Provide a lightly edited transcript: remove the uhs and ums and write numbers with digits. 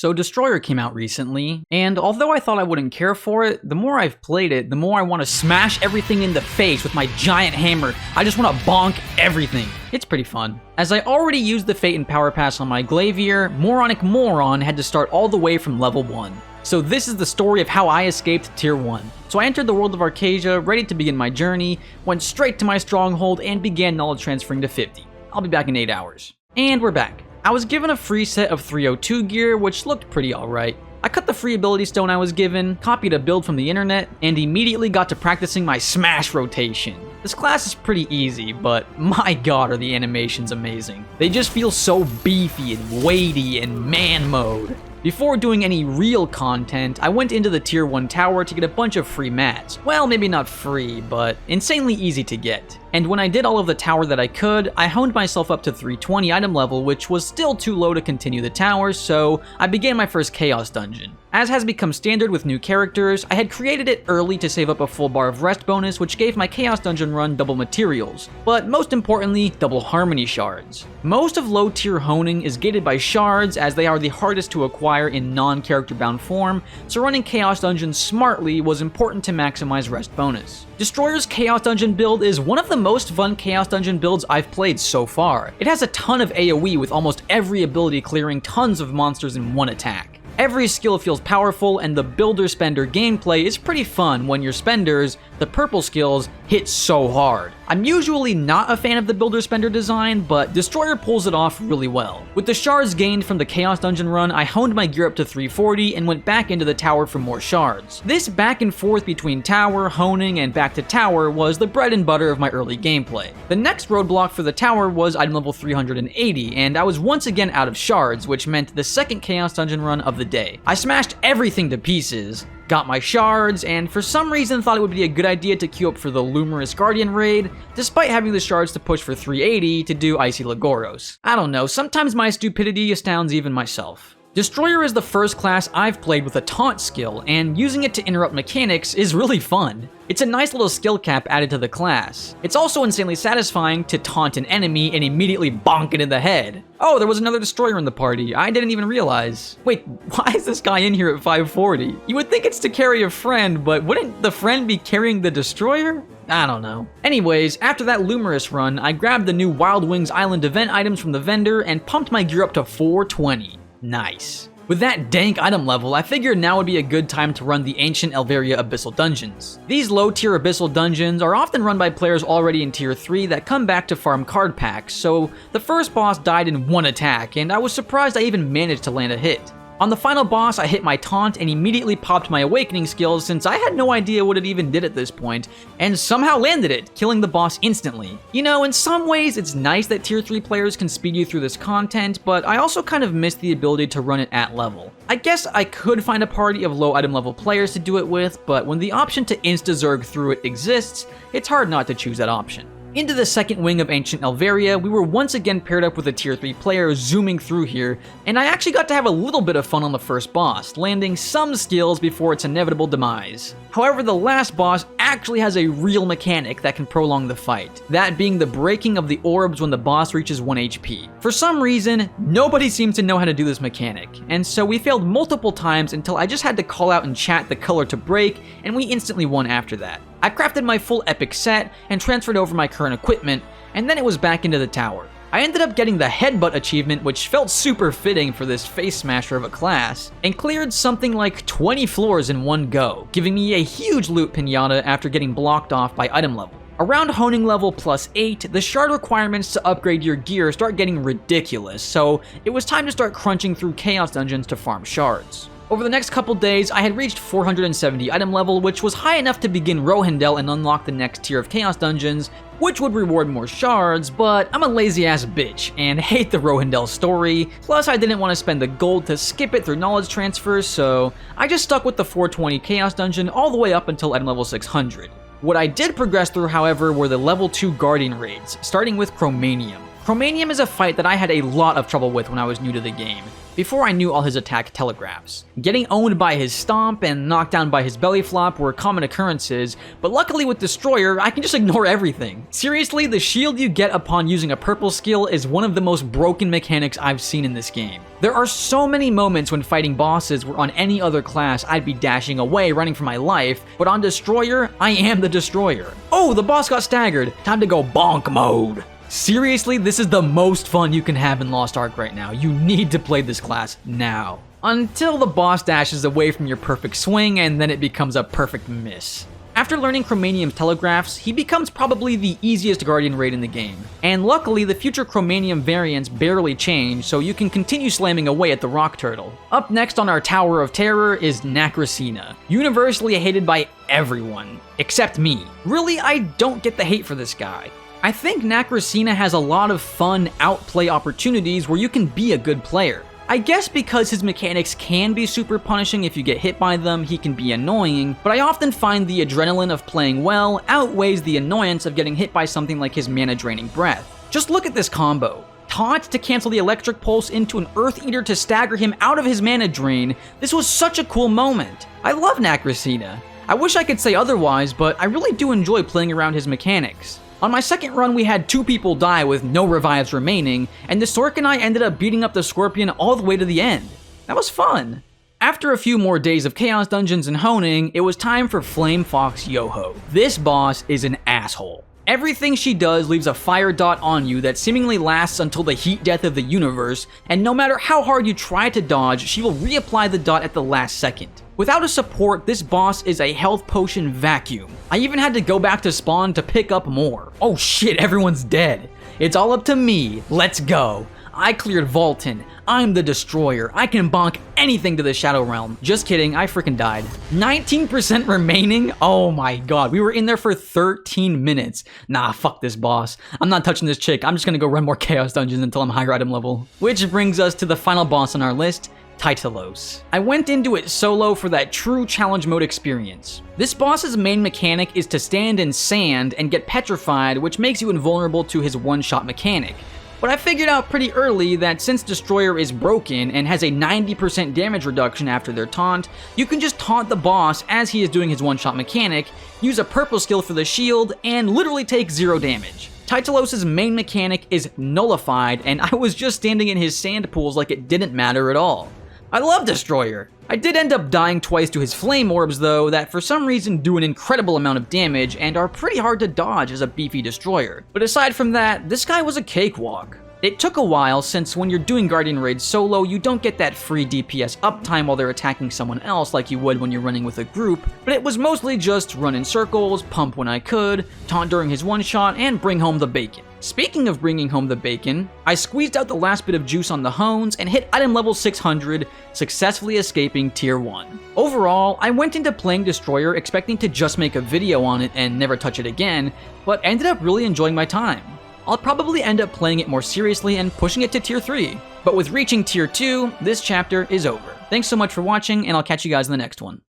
So Destroyer came out recently, and although I thought I wouldn't care for it, the more I've played it, the more I want to smash everything in the face with my giant hammer. I just want to bonk everything. It's pretty fun. As I already used the Fate and Power Pass on my Glavier, Moronic Moron had to start all the way from level 1. So this is the story of how I escaped Tier 1. So I entered the world of Arcasia, ready to begin my journey, went straight to my stronghold, and began knowledge transferring to 50. I'll be back in 8 hours. And we're back. I was given a free set of 302 gear, which looked pretty alright. I cut the free ability stone I was given, copied a build from the internet, and immediately got to practicing my smash rotation. This class is pretty easy, but my god are the animations amazing. They just feel so beefy and weighty and man mode. Before doing any real content, I went into the Tier 1 tower to get a bunch of free mats. Well, maybe not free, but insanely easy to get. And when I did all of the tower that I could, I honed myself up to 320 item level, which was still too low to continue the tower, so I began my first Chaos Dungeon. As has become standard with new characters, I had created it early to save up a full bar of rest bonus, which gave my Chaos Dungeon run double materials, but most importantly, double Harmony shards. Most of low tier honing is gated by shards, as they are the hardest to acquire in non-character bound form, so running Chaos Dungeon smartly was important to maximize rest bonus. Destroyer's Chaos Dungeon build is one of the most fun Chaos Dungeon builds I've played so far. It has a ton of AoE with almost every ability clearing tons of monsters in one attack. Every skill feels powerful, and the builder-spender gameplay is pretty fun when your spenders, the purple skills, hit so hard. I'm usually not a fan of the builder-spender design, but Destroyer pulls it off really well. With the shards gained from the Chaos Dungeon run, I honed my gear up to 340 and went back into the tower for more shards. This back and forth between tower, honing, and back to tower was the bread and butter of my early gameplay. The next roadblock for the tower was item level 380, and I was once again out of shards, which meant the second Chaos Dungeon run of the day. I smashed everything to pieces, got my shards, and for some reason thought it would be a good idea to queue up for the Lumerus Guardian raid, despite having the shards to push for 380 to do Icy Lagoros. I don't know, sometimes my stupidity astounds even myself. Destroyer is the first class I've played with a taunt skill, and using it to interrupt mechanics is really fun. It's a nice little skill cap added to the class. It's also insanely satisfying to taunt an enemy and immediately bonk it in the head. Oh, there was another Destroyer in the party. I didn't even realize. Wait, why is this guy in here at 540? You would think it's to carry a friend, but wouldn't the friend be carrying the Destroyer? I don't know. Anyways, after that Lumerus run, I grabbed the new Wild Wings Island event items from the vendor and pumped my gear up to 420. Nice. With that dank item level, I figured now would be a good time to run the ancient Elveria Abyssal Dungeons. These low tier Abyssal Dungeons are often run by players already in tier 3 that come back to farm card packs, so the first boss died in one attack, and I was surprised I even managed to land a hit. On the final boss, I hit my taunt and immediately popped my awakening skills since I had no idea what it even did at this point, and somehow landed it, killing the boss instantly. You know, in some ways it's nice that tier 3 players can speed you through this content, but I also kind of miss the ability to run it at level. I guess I could find a party of low item level players to do it with, but when the option to insta-zerg through it exists, it's hard not to choose that option. Into the second wing of Ancient Elveria, we were once again paired up with a tier 3 player zooming through here, and I actually got to have a little bit of fun on the first boss, landing some skills before its inevitable demise. However, the last boss actually has a real mechanic that can prolong the fight, that being the breaking of the orbs when the boss reaches 1 HP. For some reason, nobody seems to know how to do this mechanic, and so we failed multiple times until I just had to call out in chat the color to break, and we instantly won after that. I crafted my full epic set and transferred over my current equipment, and then it was back into the tower. I ended up getting the headbutt achievement, which felt super fitting for this face smasher of a class, and cleared something like 20 floors in one go, giving me a huge loot pinata after getting blocked off by item level. Around honing level +8, the shard requirements to upgrade your gear start getting ridiculous, so it was time to start crunching through Chaos Dungeons to farm shards. Over the next couple days, I had reached 470 item level, which was high enough to begin Rohendel and unlock the next tier of Chaos Dungeons, which would reward more shards, but I'm a lazy ass bitch and hate the Rohendel story, plus I didn't want to spend the gold to skip it through knowledge transfers, so I just stuck with the 420 Chaos Dungeon all the way up until item level 600. What I did progress through, however, were the level 2 Guardian raids, starting with Chromanium. Chromanium is a fight that I had a lot of trouble with when I was new to the game, before I knew all his attack telegraphs. Getting owned by his stomp and knocked down by his belly flop were common occurrences, but luckily with Destroyer, I can just ignore everything. Seriously, the shield you get upon using a purple skill is one of the most broken mechanics I've seen in this game. There are so many moments when fighting bosses where on any other class I'd be dashing away, running for my life, but on Destroyer, I am the Destroyer. Oh, the boss got staggered. Time to go bonk mode. Seriously, this is the most fun you can have in Lost Ark right now. You need to play this class now. Until the boss dashes away from your perfect swing and then it becomes a perfect miss. After learning Chromanium's telegraphs, he becomes probably the easiest Guardian raid in the game. And luckily, the future Chromanium variants barely change, so you can continue slamming away at the Rock Turtle. Up next on our Tower of Terror is Nacrasena, universally hated by everyone, except me. Really, I don't get the hate for this guy. I think Nacrasena has a lot of fun outplay opportunities where you can be a good player. I guess because his mechanics can be super punishing if you get hit by them, he can be annoying, but I often find the adrenaline of playing well outweighs the annoyance of getting hit by something like his mana draining breath. Just look at this combo. Taunt to cancel the electric pulse into an Earth Eater to stagger him out of his mana drain. This was such a cool moment. I love Nacrasena. I wish I could say otherwise, but I really do enjoy playing around his mechanics. On my second run, we had 2 people die with no revives remaining, and the Sork and I ended up beating up the Scorpion all the way to the end. That was fun. After a few more days of Chaos Dungeons and honing, it was time for Flame Fox Yoho. This boss is an asshole. Everything she does leaves a fire dot on you that seemingly lasts until the heat death of the universe, and no matter how hard you try to dodge, she will reapply the dot at the last second. Without a support, this boss is a health potion vacuum. I even had to go back to spawn to pick up more. Oh shit, everyone's dead. It's all up to me. Let's go. I cleared Volton. I'm the Destroyer. I can bonk anything to the Shadow Realm. Just kidding, I freaking died. 19% remaining? Oh my god, we were in there for 13 minutes. Nah, fuck this boss. I'm not touching this chick. I'm just gonna go run more Chaos Dungeons until I'm higher item level. Which brings us to the final boss on our list, Tytalos. I went into it solo for that true challenge mode experience. This boss's main mechanic is to stand in sand and get petrified, which makes you invulnerable to his one-shot mechanic. But I figured out pretty early that since Destroyer is broken and has a 90% damage reduction after their taunt, you can just taunt the boss as he is doing his one-shot mechanic, use a purple skill for the shield, and literally take 0 damage. Tytalos' main mechanic is nullified, and I was just standing in his sand pools like it didn't matter at all. I love Destroyer. I did end up dying twice to his flame orbs though, that for some reason do an incredible amount of damage and are pretty hard to dodge as a beefy Destroyer. But aside from that, this guy was a cakewalk. It took a while since when you're doing Guardian raids solo, you don't get that free DPS uptime while they're attacking someone else like you would when you're running with a group, but it was mostly just run in circles, pump when I could, taunt during his one shot, and bring home the bacon. Speaking of bringing home the bacon, I squeezed out the last bit of juice on the Hones and hit item level 600, successfully escaping tier 1. Overall, I went into playing Destroyer expecting to just make a video on it and never touch it again, but ended up really enjoying my time. I'll probably end up playing it more seriously and pushing it to tier 3. But with reaching tier 2, this chapter is over. Thanks so much for watching, and I'll catch you guys in the next one.